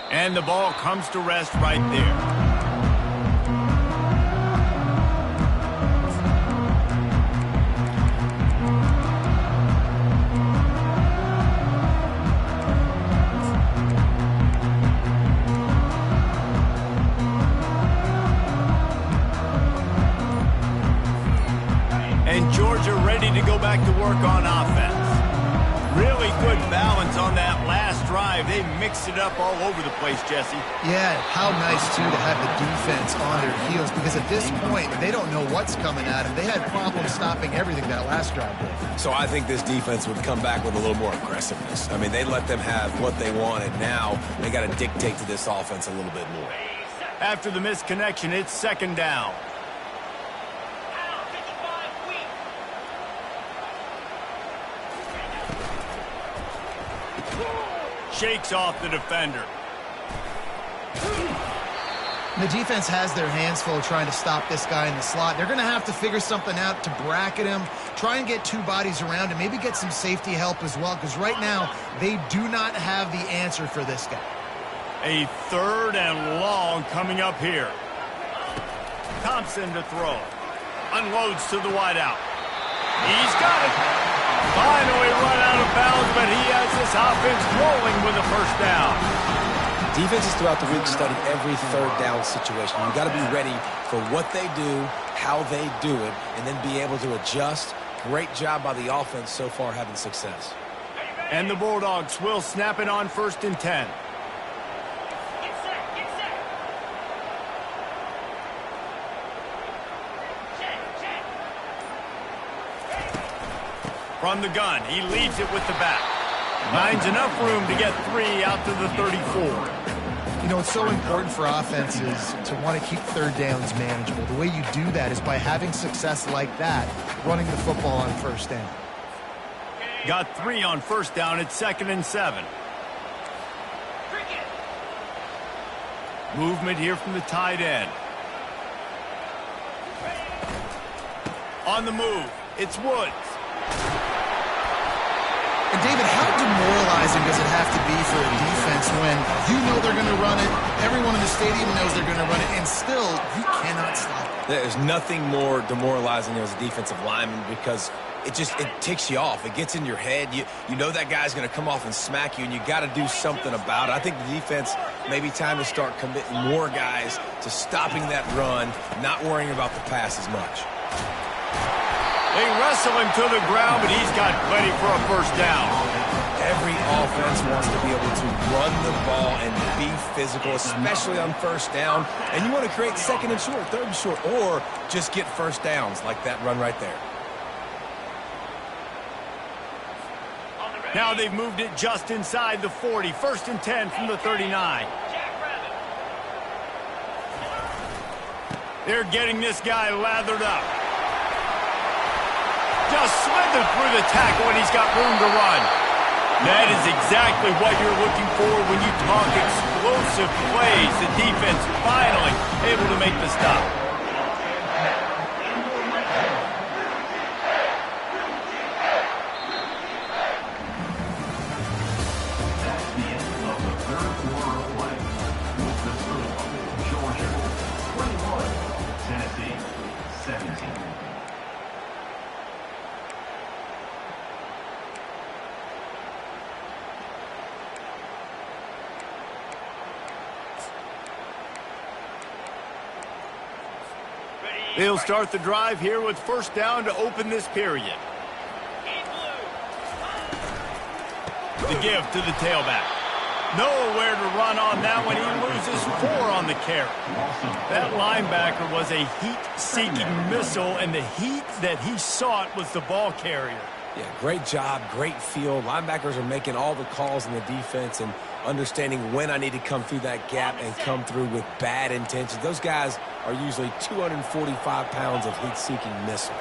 And the ball comes to rest right there. back to work on offense. Really good balance on that last drive. They mixed it up all over the place, Jesse. Yeah, how nice, too, to have the defense on their heels, because at this point, they don't know what's coming at them. They had problems stopping everything that last drive did. So I think this defense would come back with a little more aggressiveness. I mean, they let them have what they wanted. Now they got to dictate to this offense a little bit more. After the misconnection, it's second down. Shakes off the defender. The defense has their hands full trying to stop this guy in the slot. They're going to have to figure something out to bracket him, try and get two bodies around him, maybe get some safety help as well, because right now they do not have the answer for this guy. A third and long coming up here. Thompson to throw. Unloads to the wideout. He's got it. Finally run out of bounds, but he has this offense rolling with a first down. Defenses throughout the week study every third down situation. You got to be ready for what they do, how they do it, and then be able to adjust. Great job by the offense so far having success. And the Bulldogs will snap it on 1st and 10. From the gun, he leads it with the back. Finds enough room to get 3 out to the 34. You know, it's so important for offenses to want to keep third downs manageable. The way you do that is by having success like that, running the football on first down. Got 3 on first down. It's 2nd and 7. Movement here from the tight end. On the move, it's Woods. And David, how demoralizing does it have to be for a defense when you know they're going to run it, everyone in the stadium knows they're going to run it, and still you cannot stop it? There's nothing more demoralizing as a defensive lineman because it ticks you off. It gets in your head. You know that guy's going to come off and smack you, and you got to do something about it. I think the defense maybe time to start committing more guys to stopping that run, not worrying about the pass as much. They wrestle him to the ground, but he's got plenty for a first down. Every offense wants to be able to run the ball and be physical, especially on first down. And you want to create 2nd and short, 3rd and short, or just get first downs like that run right there. Now they've moved it just inside the 40. 1st and 10 from the 39. They're getting this guy lathered up. Just slithered through the tackle, and he's got room to run. That is exactly what you're looking for when you talk explosive plays. The defense finally able to make the stop. That's the end of the 3rd quarter of play. The score, Georgia 21, Tennessee 17. They'll start the drive here with first down to open this period. The give to the tailback. Nowhere to run on that one. He loses 4 on the carry. That linebacker was a heat-seeking missile, and the heat that he sought was the ball carrier. Yeah, great job, great feel. Linebackers are making all the calls in the defense and understanding when I need to come through that gap and come through with bad intentions. Those guys are usually 245 pounds of heat-seeking missile.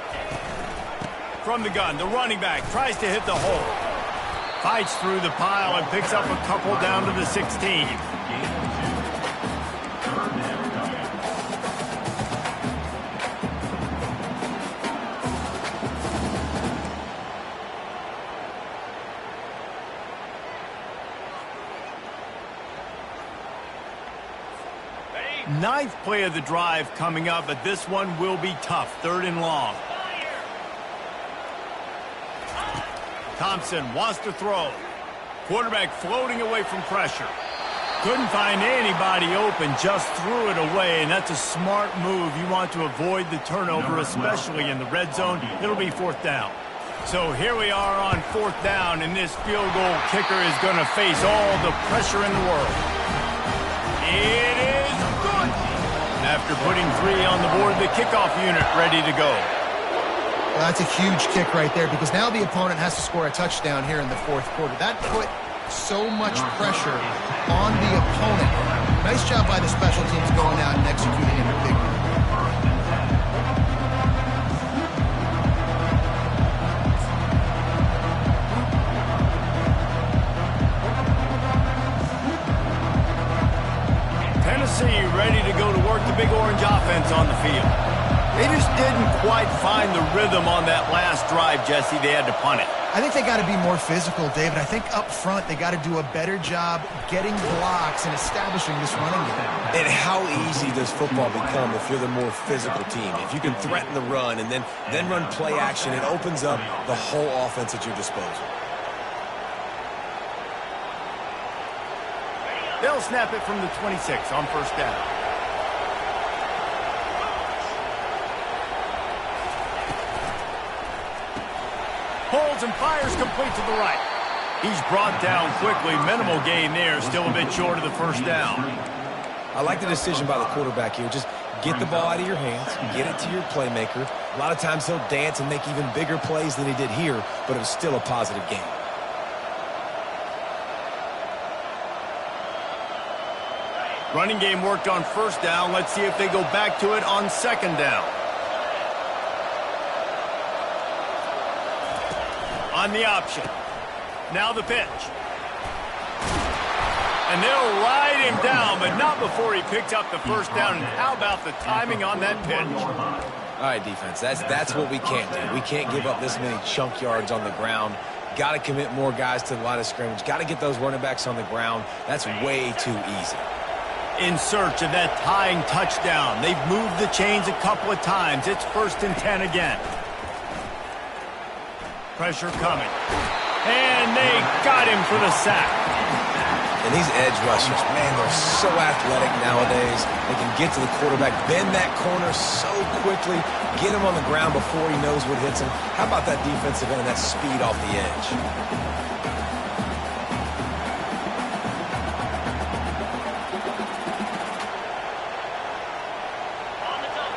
From the gun, the running back tries to hit the hole. Fights through the pile and picks up a couple down to the 16. Ninth play of the drive coming up, but this one will be tough. 3rd and long. Thompson wants to throw. Quarterback floating away from pressure. Couldn't find anybody open, just threw it away, and that's a smart move. You want to avoid the turnover, especially in the red zone. It'll be 4th down. So here we are on 4th down, and this field goal kicker is going to face all the pressure in the world. It is good. After putting 3 on the board, the kickoff unit ready to go. Well, that's a huge kick right there because now the opponent has to score a touchdown here in the 4th quarter. That put so much pressure on the opponent. Nice job by the special teams going out and executing in a big way. Tennessee ready to go to work the big orange offense on the field. They just didn't quite find the rhythm on that last drive, Jesse. They had to punt it. I think they got to be more physical, David. I think up front they got to do a better job getting blocks and establishing this running game. And how easy does football become if you're the more physical team? If you can threaten the run and then run play action, it opens up the whole offense at your disposal. They'll snap it from the 26 on 1st down. Holds and fires complete to the right. He's brought down quickly. Minimal gain there. Still a bit short of the 1st down. I like the decision by the quarterback here. Just get the ball out of your hands, get it to your playmaker. A lot of times he'll dance and make even bigger plays than he did here, but it was still a positive game. Running game worked on 1st down. Let's see if they go back to it on 2nd down. On the option. Now the pitch. And they'll ride him down, but not before he picked up the 1st down. And how about the timing on that pitch? All right, defense, that's what we can't do. We can't give up this many chunk yards on the ground. Got to commit more guys to the line of scrimmage. Got to get those running backs on the ground. That's way too easy. In search of that tying touchdown. They've moved the chains a couple of times. It's 1st and 10 again. Pressure coming. And they got him for the sack. And these edge rushers, man, they're so athletic nowadays. They can get to the quarterback, bend that corner so quickly, get him on the ground before he knows what hits him. How about that defensive end and that speed off the edge?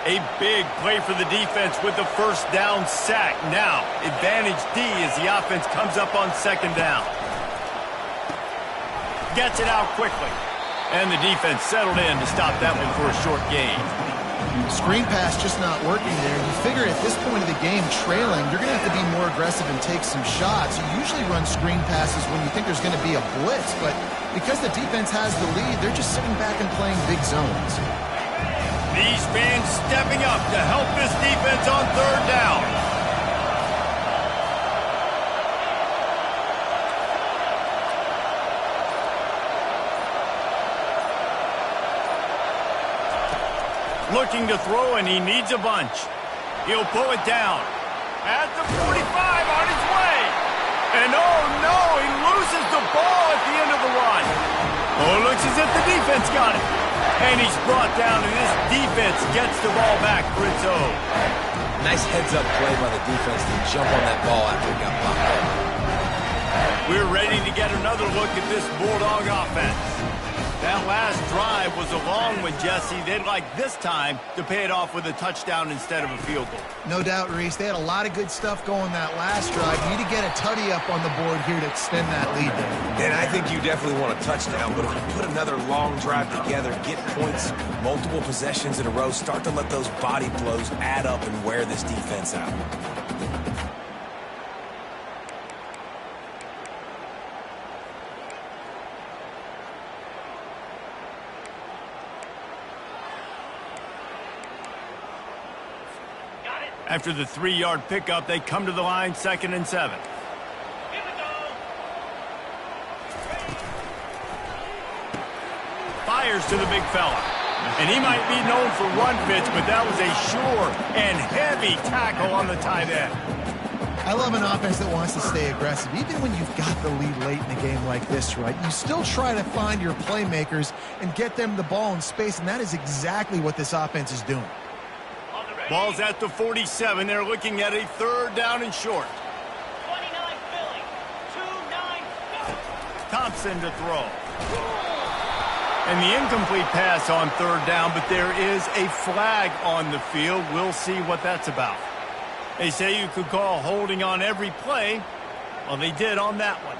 A big play for the defense with the 1st down sack. Now, advantage D as the offense comes up on 2nd down. Gets it out quickly. And the defense settled in to stop that one for a short gain. Screen pass just not working there. You figure at this point of the game, trailing, you're going to have to be more aggressive and take some shots. You usually run screen passes when you think there's going to be a blitz, but because the defense has the lead, they're just sitting back and playing big zones. These fans stepping up to help this defense on 3rd down. Looking to throw, and he needs a bunch. He'll pull it down. At the 45 on his way. And oh no, he loses the ball at the end of the run. Oh, it looks as if the defense got it. And he's brought down, and this defense gets the ball back for its own. Nice heads-up play by the defense to jump on that ball after it got popped up. We're ready to get another look at this Bulldog offense. That last drive was a long one, Jesse. They'd like this time to pay it off with a touchdown instead of a field goal. No doubt, Reese. They had a lot of good stuff going that last drive. You need to get a tutty up on the board here to extend that lead there. And I think you definitely want a touchdown, but if you put another long drive together, get points, multiple possessions in a row, start to let those body blows add up and wear this defense out. After the 3-yard pickup, they come to the line 2nd and 7. Fires to the big fella. And he might be known for run fits, but that was a sure and heavy tackle on the tight end. I love an offense that wants to stay aggressive. Even when you've got the lead late in a game like this, right, you still try to find your playmakers and get them the ball in space, and that is exactly what this offense is doing. Ball's at the 47. They're looking at a 3rd down and short. Thompson to throw. And the incomplete pass on third down, but there is a flag on the field. We'll see what that's about. They say you could call holding on every play. Well, they did on that one.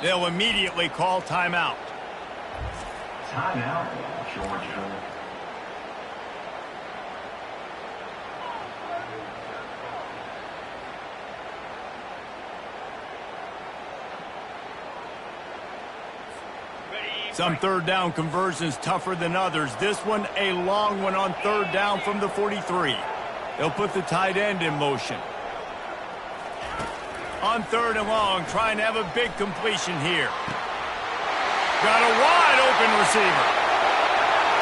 They'll immediately call timeout. Timeout, Georgia. Some third down conversions tougher than others. This one a long one on third down from the 43. They'll put the tight end in motion. On third and long, trying to have a big completion here. Got a wide open receiver.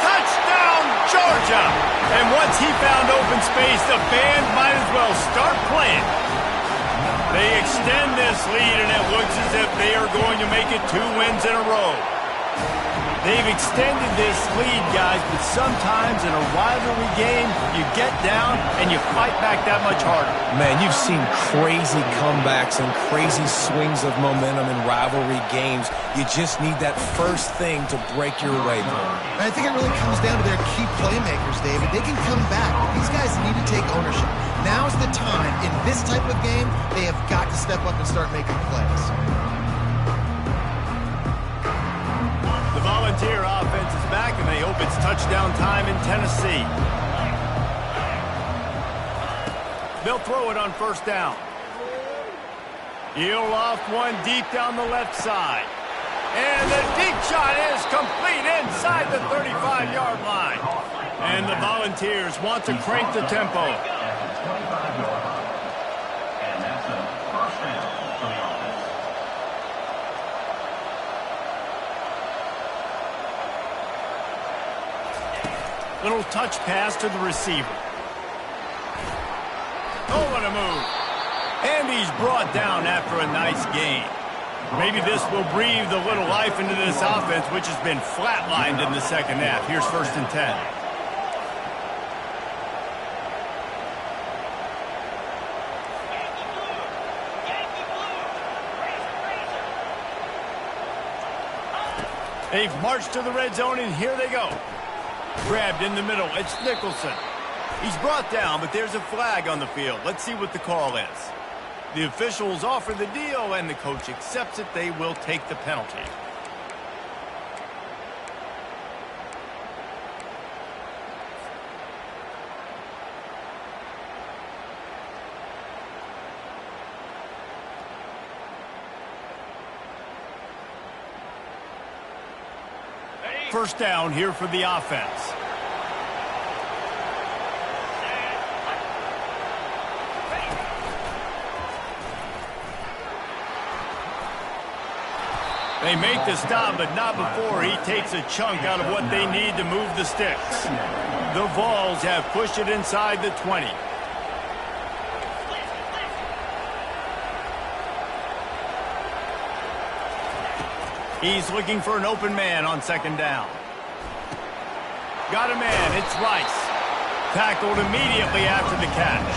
Touchdown, Georgia! And once he found open space, the band might as well start playing. They extend this lead, and it looks as if they are going to make it 2 wins in a row. They've extended this lead, guys, but sometimes in a rivalry game, you get down and you fight back that much harder. Man, you've seen crazy comebacks and crazy swings of momentum in rivalry games. You just need that first thing to break your way, Paul. I think it really comes down to their key playmakers, David. They can come back, but these guys need to take ownership. Now's the time. In this type of game, they have got to step up and start making plays. The Volunteer offense is back, and they hope it's touchdown time in Tennessee. They'll throw it on first down. He'll loft one deep down the left side. And the deep shot is complete inside the 35-yard line. And the Volunteers want to crank the tempo. At the 25-yard line. And that's a first down for the offense. Little touch pass to the receiver. Oh, what a move. And he's brought down after a nice gain. Maybe this will breathe a little life into this offense, which has been flatlined in the second half. Here's 1st and 10. They've marched to the red zone, and here they go. Grabbed in the middle. It's Nicholson. He's brought down, but there's a flag on the field. Let's see what the call is. The officials offer the deal, and the coach accepts it. They will take the penalty. First down here for the offense. They make the stop, but not before he takes a chunk out of what they need to move the sticks. The Vols have pushed it inside the 20. He's looking for an open man on second down. Got a man. It's Rice. Tackled immediately after the catch.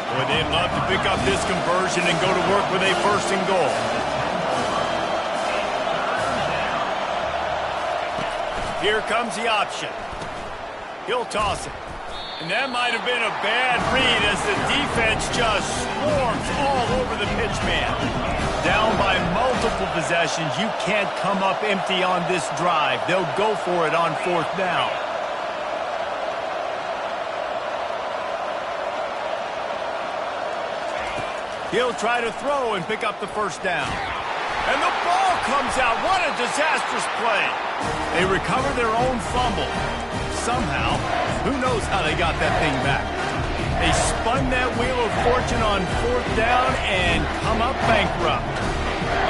Boy, they'd love to pick up this conversion and go to work with a 1st and goal. Here comes the option. He'll toss it. And that might have been a bad read as the defense just swarms all over the pitch man. Down by multiple possessions, you can't come up empty on this drive. They'll go for it on 4th down. He'll try to throw and pick up the 1st down. And the ball comes out. What a disastrous play. They recover their own fumble. Somehow, who knows how they got that thing back. They spun that wheel of fortune on 4th down and come up bankrupt.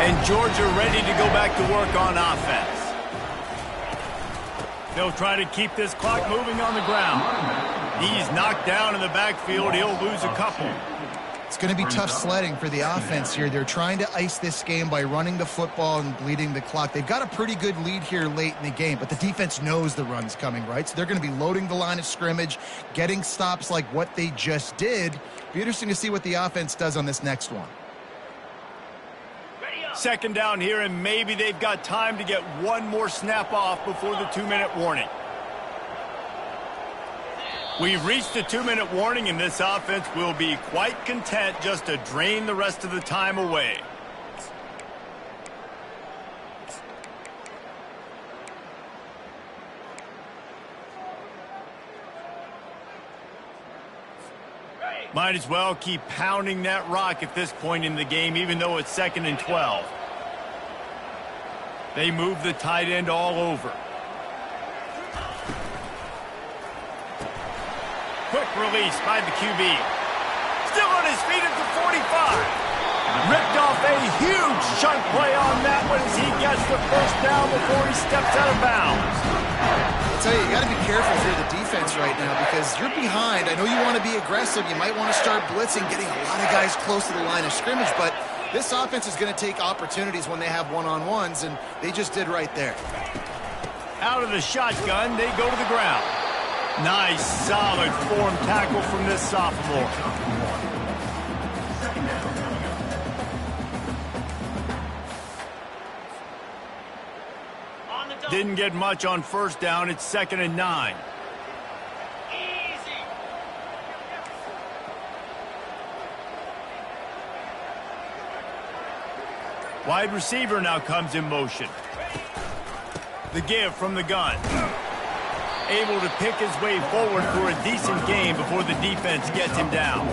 And Georgia ready to go back to work on offense. They'll try to keep this clock moving on the ground. He's knocked down in the backfield. He'll lose a couple. It's going to be tough sledding for the offense here. They're trying to ice this game by running the football and bleeding the clock. They've got a pretty good lead here late in the game, but the defense knows the run's coming, right? So they're going to be loading the line of scrimmage, getting stops like what they just did. Be interesting to see what the offense does on this next one. Second down here, and maybe they've got time to get one more snap off before the 2-minute warning. We've reached the 2-minute warning, and this offense will be quite content just to drain the rest of the time away. Might as well keep pounding that rock at this point in the game, even though it's 2nd and 12. They move the tight end all over. Quick release by the QB. Still on his feet at the 45. Ripped off a huge chunk play on that one as he gets the first down before he steps out of bounds. I'll tell you, you got to be careful if you're the defense right now because you're behind. I know you want to be aggressive. You might want to start blitzing, getting a lot of guys close to the line of scrimmage, but this offense is going to take opportunities when they have one-on-ones, and they just did right there. Out of the shotgun, they go to the ground. Nice, solid form tackle from this sophomore. Didn't get much on first down. It's 2nd and 9. Wide receiver now comes in motion. The give from the gun. Able to pick his way forward for a decent game before the defense gets him down.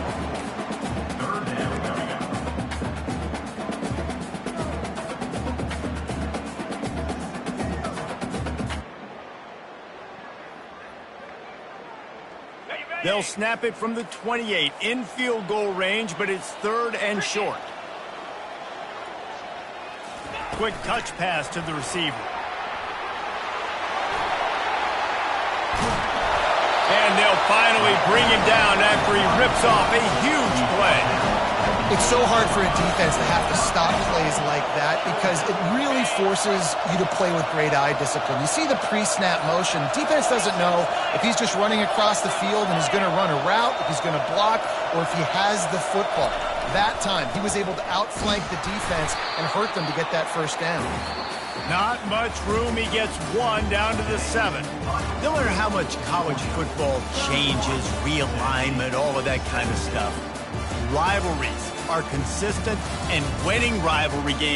They'll snap it from the 28 in field goal range, but it's 3rd and short. Quick touch pass to the receiver. And they'll finally bring him down after he rips off a huge play. It's so hard for a defense to have to stop plays like that because it really forces you to play with great eye discipline. You see the pre-snap motion. Defense doesn't know if he's just running across the field and he's going to run a route, if he's going to block, or if he has the football. That time, he was able to outflank the defense and hurt them to get that first down. Not much room. He gets one down to the 7. No matter how much college football changes, realignment, all of that kind of stuff, Rivalries are consistent, and winning rivalry games